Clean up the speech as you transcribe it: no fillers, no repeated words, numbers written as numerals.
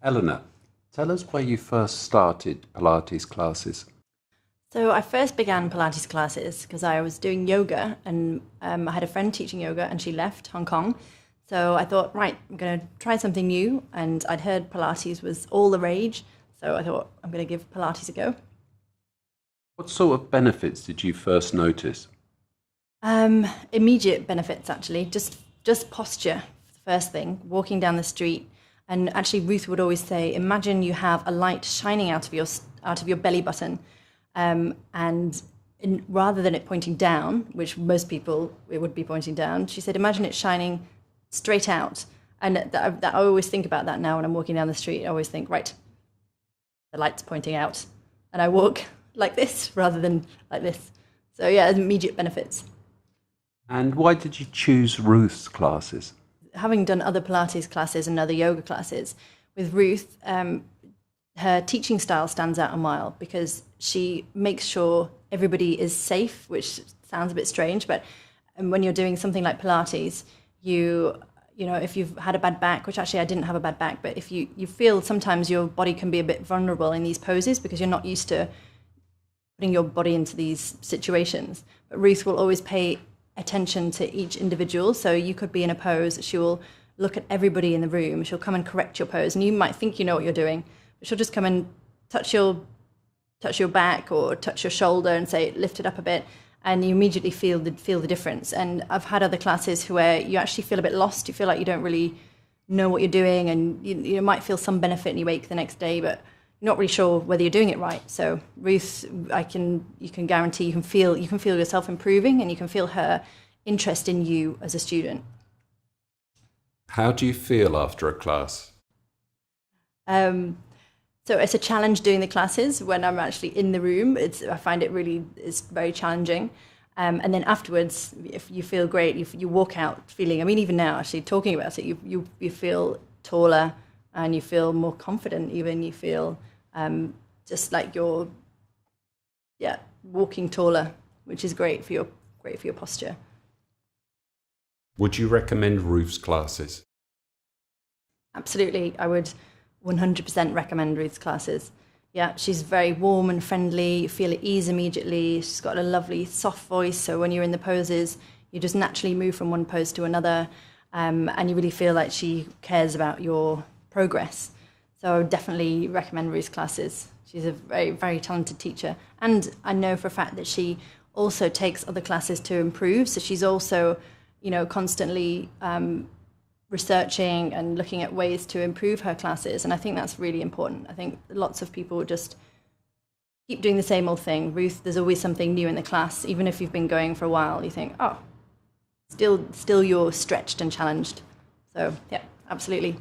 Eleanor, tell us where you first started Pilates classes. So I first began Pilates classes because I was doing yoga and I had a friend teaching yoga and she left Hong Kong. So I thought, right, I'm going to try something new. And I'd heard Pilates was all the rage. So I thought, I'm going to give Pilates a go. What sort of benefits did you first notice? Immediate benefits, actually. Just posture, the first thing, walking down the street. And actually, Ruth would always say, imagine you have a light shining out of your belly button. Rather than it pointing down, which most people, it would be pointing down, she said, imagine it shining straight out. And I always think about that now when I'm walking down the street. I always think, right, the light's pointing out. And I walk like this rather than like this. So yeah, immediate benefits. And why did you choose Ruth's classes? Having done other Pilates classes and other yoga classes, with Ruth, her teaching style stands out a mile because she makes sure everybody is safe, which sounds a bit strange, but when you're doing something like Pilates, you know, if you've had a bad back, which actually I didn't have a bad back, but if you feel sometimes your body can be a bit vulnerable in these poses because you're not used to putting your body into these situations. But Ruth will always pay attention to each individual. So you could be in a pose, she will look at everybody in the room, she'll come and correct your pose, and you might think you know what you're doing, but she'll just come and touch your back or touch your shoulder and say, lift it up a bit, and you immediately feel the difference. And I've had other classes where you actually feel a bit lost, you feel like you don't really know what you're doing, and you might feel some benefit and you wake the next day, but you're not really sure whether you're doing it right. So Ruth, you can guarantee you can feel yourself improving, and you can feel her interest in you as a student. How do you feel after a class? So it's a challenge doing the classes when I'm actually in the room. I find it's very challenging. And then afterwards, if you feel great, you walk out feeling, I mean, even now, actually talking about it, you feel taller and you feel more confident even. You feel just like you're, walking taller, which is great for your posture. Would you recommend Ruth's classes? Absolutely, I would 100% recommend Ruth's classes. Yeah, she's very warm and friendly. You feel at ease immediately. She's got a lovely soft voice, so when you're in the poses, you just naturally move from one pose to another, and you really feel like she cares about your progress. So I would definitely recommend Ruth's classes. She's a very, very talented teacher, and I know for a fact that she also takes other classes to improve. So she's also, constantly researching and looking at ways to improve her classes, and I think that's really important. I think lots of people just keep doing the same old thing. Ruth, there's always something new in the class. Even if you've been going for a while, you think, oh, still you're stretched and challenged. So yeah, absolutely.